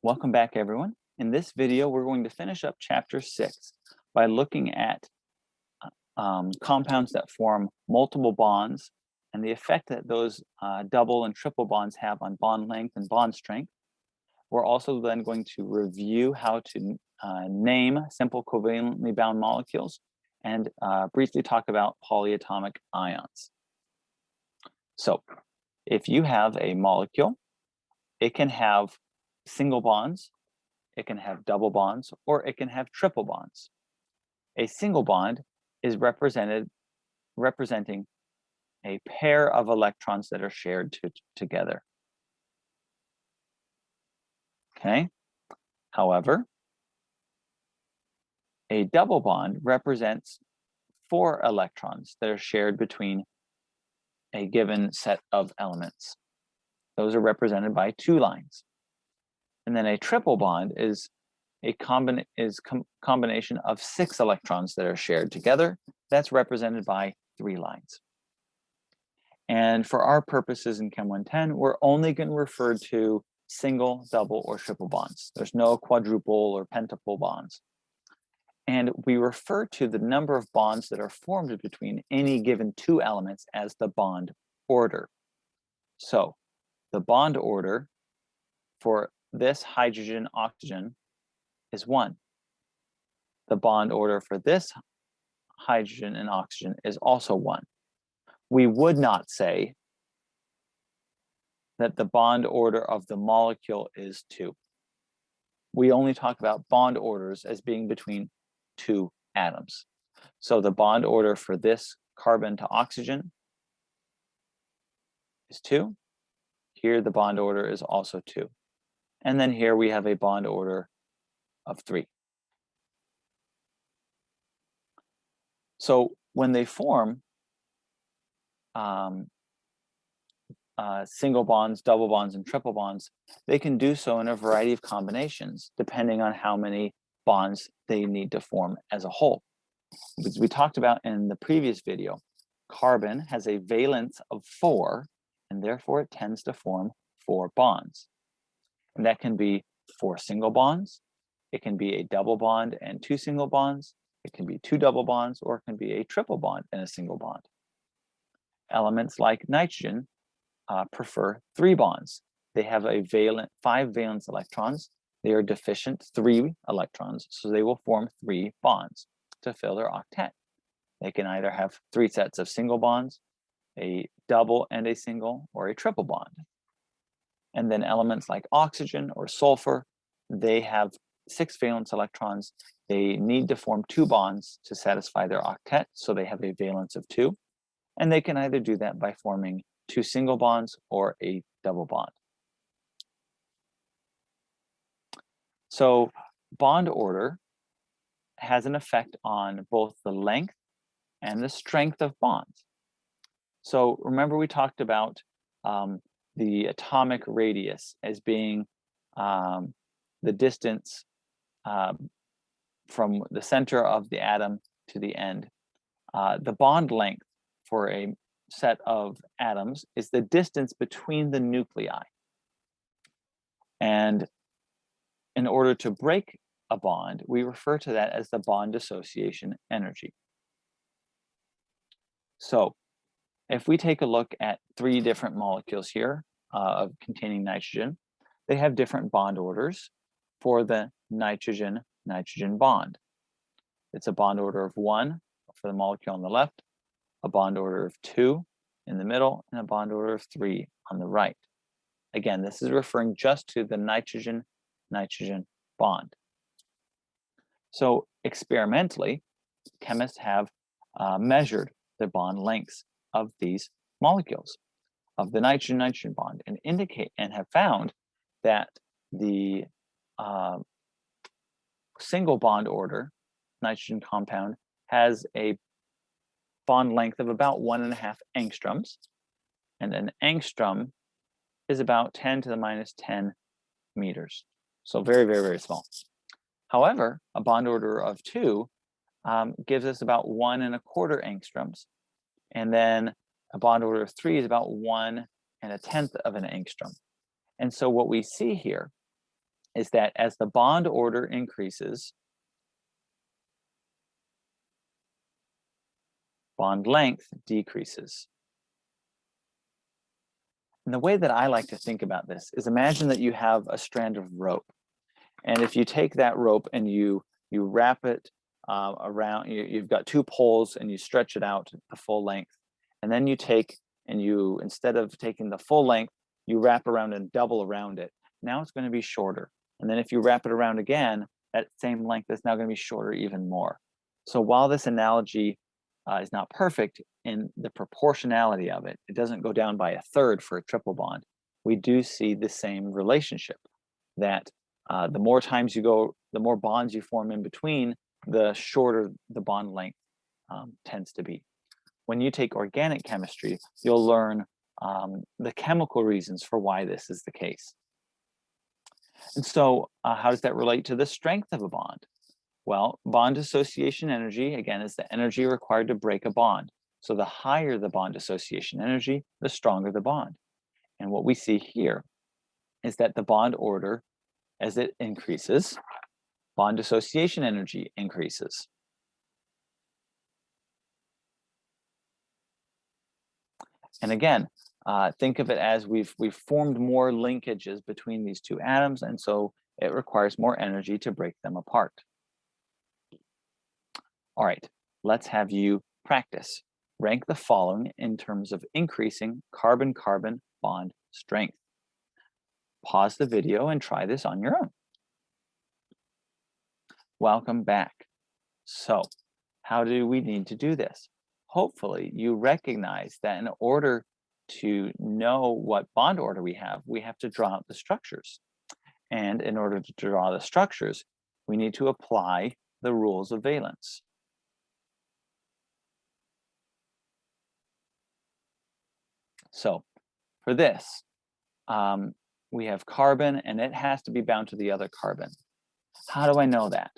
Welcome back, everyone. In this video, we're going to finish up chapter 6 by looking at compounds that form multiple bonds and the effect that those double and triple bonds have on bond length and bond strength. We're also then going to review how to name simple covalently bound molecules and briefly talk about polyatomic ions. So if you have a molecule, it can have single bonds, it can have double bonds, or it can have triple bonds. A single bond is representing a pair of electrons that are shared together. Okay. However, a double bond represents 4 electrons that are shared between a given set of elements. Those are represented by 2 lines. And then a triple bond is a combination of 6 electrons that are shared together. That's represented by 3 lines. And for our purposes in Chem 110, we're only going to refer to single, double, or triple bonds. There's no quadruple or pentafluoride bonds. And we refer to the number of bonds that are formed between any given 2 elements as the bond order. So the bond order for this hydrogen-oxygen is 1. The bond order for this hydrogen and oxygen is also 1. We would not say that the bond order of the molecule is 2. We only talk about bond orders as being between 2 atoms. So the bond order for this carbon to oxygen is 2. Here the bond order is also 2. And then here we have a bond order of 3. So when they form single bonds, double bonds, and triple bonds, they can do so in a variety of combinations, depending on how many bonds they need to form as a whole. As we talked about in the previous video, carbon has a valence of 4, and therefore it tends to form 4 bonds. And that can be 4 single bonds, it can be a double bond and 2 single bonds, it can be 2 double bonds, or it can be a triple bond and a single bond. Elements like nitrogen prefer 3 bonds. They have a 5 valence electrons. They are deficient 3 electrons, so they will form 3 bonds to fill their octet. They can either have 3 sets of single bonds, a double and a single, or a triple bond. And then elements like oxygen or sulfur, they have 6 valence electrons. They need to form 2 bonds to satisfy their octet, so they have a valence of 2. And they can either do that by forming 2 single bonds or a double bond. So bond order has an effect on both the length and the strength of bonds. So remember we talked about the atomic radius as being the distance from the center of the atom to the end. The bond length for a set of atoms is the distance between the nuclei. And in order to break a bond, we refer to that as the bond dissociation energy. So if we take a look at 3 different molecules here containing nitrogen, they have different bond orders for the nitrogen-nitrogen bond. It's a bond order of 1 for the molecule on the left, a bond order of 2 in the middle, and a bond order of 3 on the right. Again, this is referring just to the nitrogen-nitrogen bond. So experimentally, chemists have measured the bond lengths of these molecules, of the nitrogen-nitrogen bond, and have found that the single bond order nitrogen compound has a bond length of about 1.5 angstroms, and an angstrom is about 10 to the minus 10 meters. So very, very, very small. However, a bond order of 2 gives us about 1.25 angstroms, and then a bond order of 3 is about 1.1 angstrom. And so what we see here is that as the bond order increases, bond length decreases. And the way that I like to think about this is imagine that you have a strand of rope. And if you take that rope and you wrap it around, you've got two poles and you stretch it out the full length. And then you take and you, instead of taking the full length, you wrap around and double around it. Now it's going to be shorter. And then if you wrap it around again, that same length is now going to be shorter even more. So while this analogy is not perfect in the proportionality of it, it doesn't go down by a third for a triple bond. We do see the same relationship that the more times you go, the more bonds you form in between, the shorter the bond length tends to be. When you take organic chemistry, you'll learn the chemical reasons for why this is the case. And so how does that relate to the strength of a bond? Well, bond dissociation energy, again, is the energy required to break a bond. So the higher the bond dissociation energy, the stronger the bond. And what we see here is that the bond order, as it increases, bond dissociation energy increases. And again, think of it as we've formed more linkages between these two atoms, and so it requires more energy to break them apart. All right, let's have you practice. Rank the following in terms of increasing carbon-carbon bond strength. Pause the video and try this on your own. Welcome back. So, how do we need to do this? Hopefully, you recognize that in order to know what bond order we have to draw out the structures. And in order to draw the structures, we need to apply the rules of valence. So, for this, we have carbon, and it has to be bound to the other carbon. How do I know that?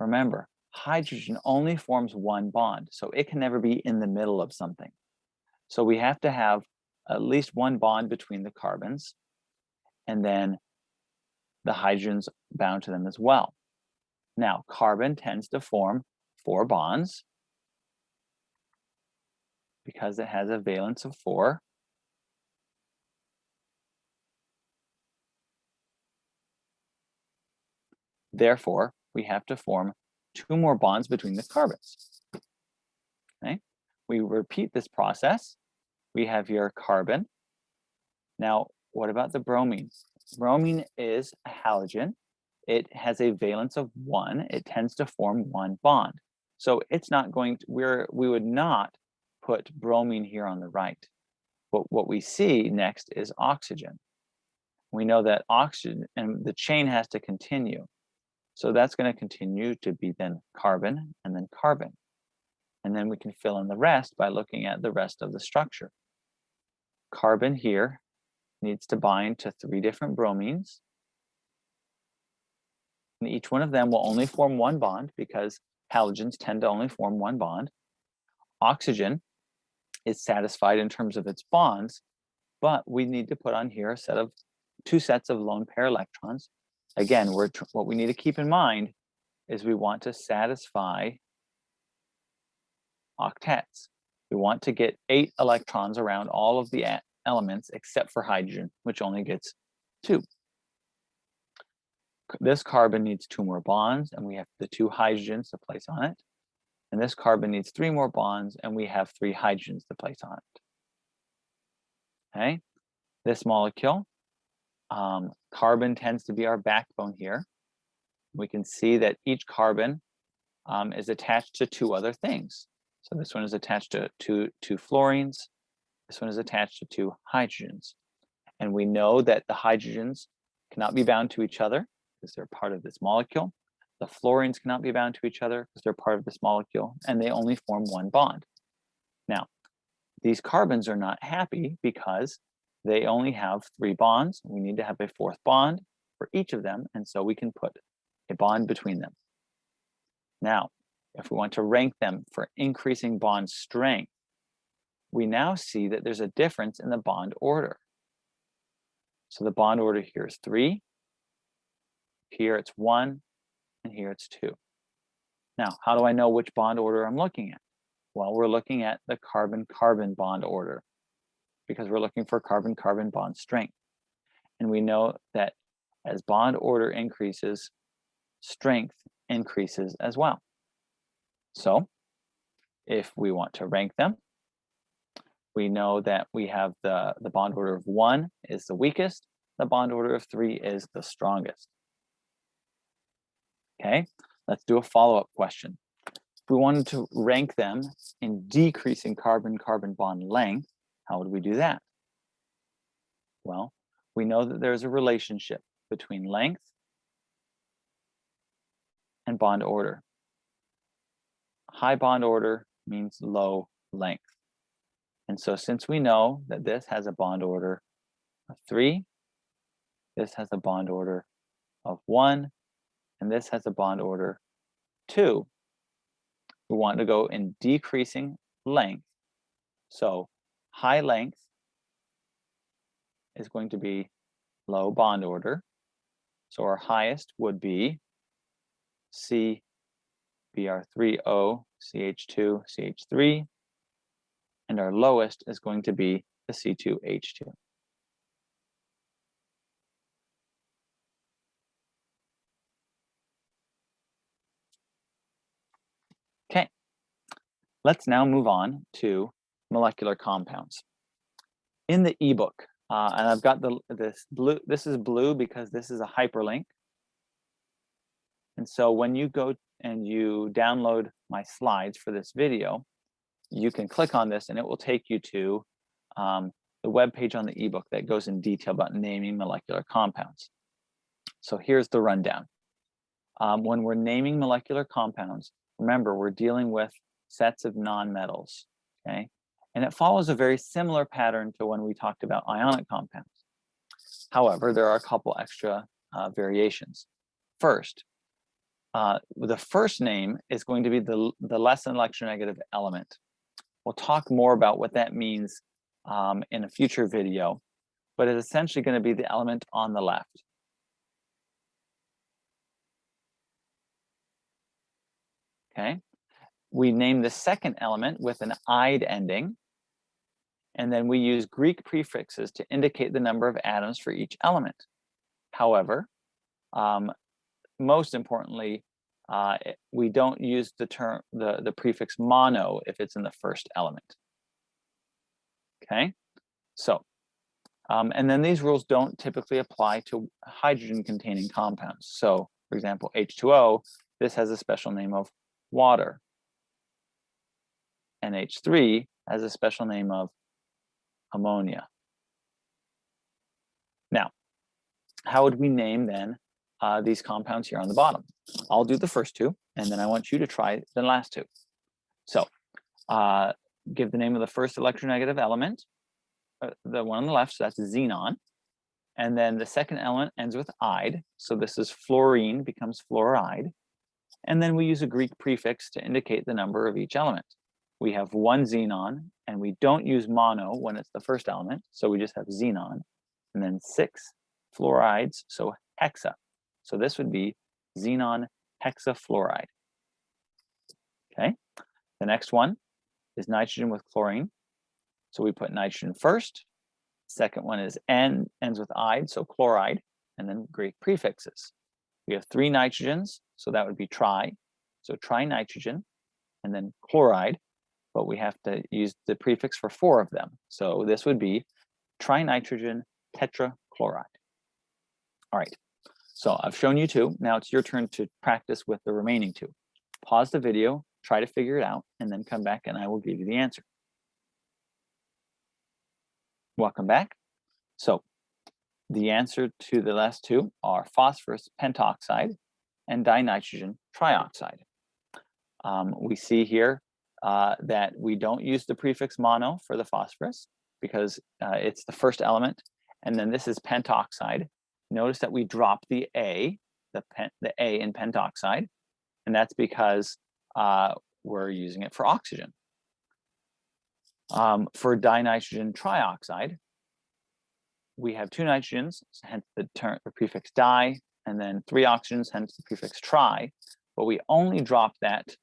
Remember, hydrogen only forms one bond, so it can never be in the middle of something. So we have to have at least one bond between the carbons, and then the hydrogens bound to them as well. Now, carbon tends to form 4 bonds because it has a valence of 4. Therefore, we have to form 2 more bonds between the carbons. Okay? We repeat this process. We have your carbon. Now, what about the bromine? Bromine is a halogen. It has a valence of 1. It tends to form 1 bond. So it's not going to, we would not put bromine here on the right. But what we see next is oxygen. We know that oxygen, and the chain has to continue. So that's going to continue to be then carbon and then carbon. And then we can fill in the rest by looking at the rest of the structure. Carbon here needs to bind to 3 different bromines. And each one of them will only form 1 bond because halogens tend to only form 1 bond. Oxygen is satisfied in terms of its bonds, but we need to put on here a set of 2 sets of lone pair electrons. Again, what we need to keep in mind is we want to satisfy octets. We want to get 8 electrons around all of the elements except for hydrogen, which only gets 2. This carbon needs 2 more bonds, and we have the 2 hydrogens to place on it. And this carbon needs 3 more bonds, and we have 3 hydrogens to place on it. Okay, this molecule, carbon tends to be our backbone here. We can see that each carbon is attached to 2 other things. So this one is attached to two fluorines. This one is attached to 2 hydrogens. And we know that the hydrogens cannot be bound to each other because they're part of this molecule. The fluorines cannot be bound to each other because they're part of this molecule, and they only form 1 bond. Now, these carbons are not happy because they only have 3 bonds. We need to have a 4th bond for each of them, and so we can put a bond between them. Now, if we want to rank them for increasing bond strength, we now see that there's a difference in the bond order. So the bond order here is 3, Here it's 1, and here it's 2. Now, how do I know which bond order I'm looking at? Well, we're looking at the carbon-carbon bond order because we're looking for carbon-carbon bond strength. And we know that as bond order increases, strength increases as well. So if we want to rank them, we know that we have the bond order of 1 is the weakest, the bond order of 3 is the strongest. Okay, let's do a follow-up question. If we wanted to rank them in decreasing carbon-carbon bond length, how would we do that? Well, we know that there's a relationship between length and bond order. High bond order means low length. And so since we know that this has a bond order of 3, this has a bond order of 1, and this has a bond order 2, we want to go in decreasing length. So high length is going to be low bond order. So our highest would be CBr3O, CH2, CH3, and our lowest is going to be the C2H2. Okay, let's now move on to molecular compounds. In the ebook, and I've got this blue, this is blue because this is a hyperlink. And so when you go and you download my slides for this video, you can click on this and it will take you to the web page on the ebook that goes in detail about naming molecular compounds. So here's the rundown. When we're naming molecular compounds, remember we're dealing with sets of nonmetals, okay? And it follows a very similar pattern to when we talked about ionic compounds. However, there are a couple extra variations. First, the first name is going to be the less electronegative element. We'll talk more about what that means in a future video, but it's essentially going to be the element on the left. Okay, we name the second element with an "ide" ending, and then we use Greek prefixes to indicate the number of atoms for each element. However, most importantly, we don't use the prefix mono if it's in the first element. Okay, so and then these rules don't typically apply to hydrogen-containing compounds. So, for example, H2O, this has a special name of water. NH3 has a special name of ammonia. Now, how would we name then these compounds here on the bottom? I'll do the first two, and then I want you to try the last two. So give the name of the first electronegative element, the one on the left, so that's xenon. And then the second element ends with "ide," so this is fluorine becomes fluoride. And then we use a Greek prefix to indicate the number of each element. We have one xenon, and we don't use mono when it's the first element, so we just have xenon. And then 6 fluorides, so hexa. So this would be xenon hexafluoride. Okay, the next one is nitrogen with chlorine. So we put nitrogen first. Second one is ends with "ide," so chloride, and then Greek prefixes. We have 3 nitrogens, so that would be tri, so trinitrogen, and then chloride, but we have to use the prefix for 4 of them. So this would be trinitrogen tetrachloride. All right, so I've shown you 2. Now it's your turn to practice with the remaining 2. Pause the video, try to figure it out, and then come back and I will give you the answer. Welcome back. So the answer to the last 2 are phosphorus pentoxide and dinitrogen trioxide. We see here that we don't use the prefix mono for the phosphorus because it's the first element, and then this is pentoxide. Notice that we drop the A, the A in pentoxide, and that's because we're using it for oxygen. For dinitrogen trioxide, we have 2 nitrogens, hence the prefix di, and then 3 oxygens, hence the prefix tri, but we only drop that,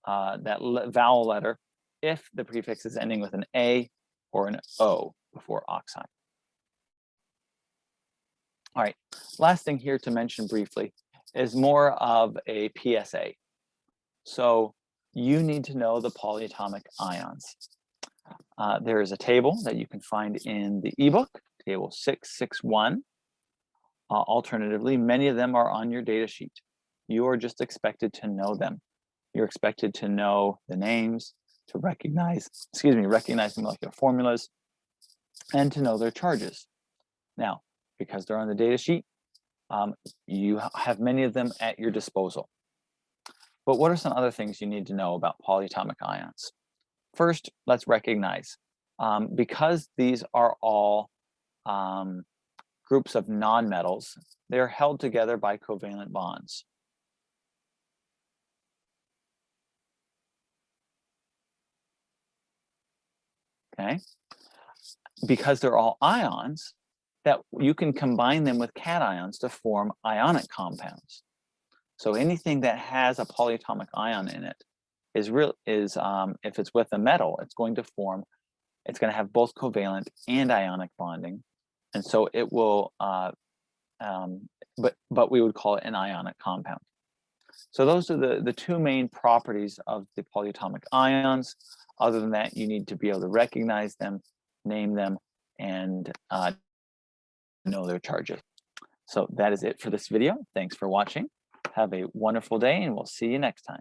vowel letter if the prefix is ending with an A or an O before oxide. All right, last thing here to mention briefly is more of a PSA. So you need to know the polyatomic ions. There is a table that you can find in the ebook, table 661. Alternatively, many of them are on your data sheet. You are just expected to know them. You're expected to know the names, to recognize the molecular formulas, and to know their charges. Now, because they're on the data sheet, you have many of them at your disposal. But what are some other things you need to know about polyatomic ions? First, let's recognize, because these are all groups of nonmetals, they're held together by covalent bonds. Okay, because they're all ions, that you can combine them with cations to form ionic compounds. So anything that has a polyatomic ion in it is if it's with a metal, it's going to have both covalent and ionic bonding, and so it will. But we would call it an ionic compound. So those are the two main properties of the polyatomic ions. Other than that, you need to be able to recognize them, name them, and know their charges. So that is it for this video. Thanks for watching. Have a wonderful day, and we'll see you next time.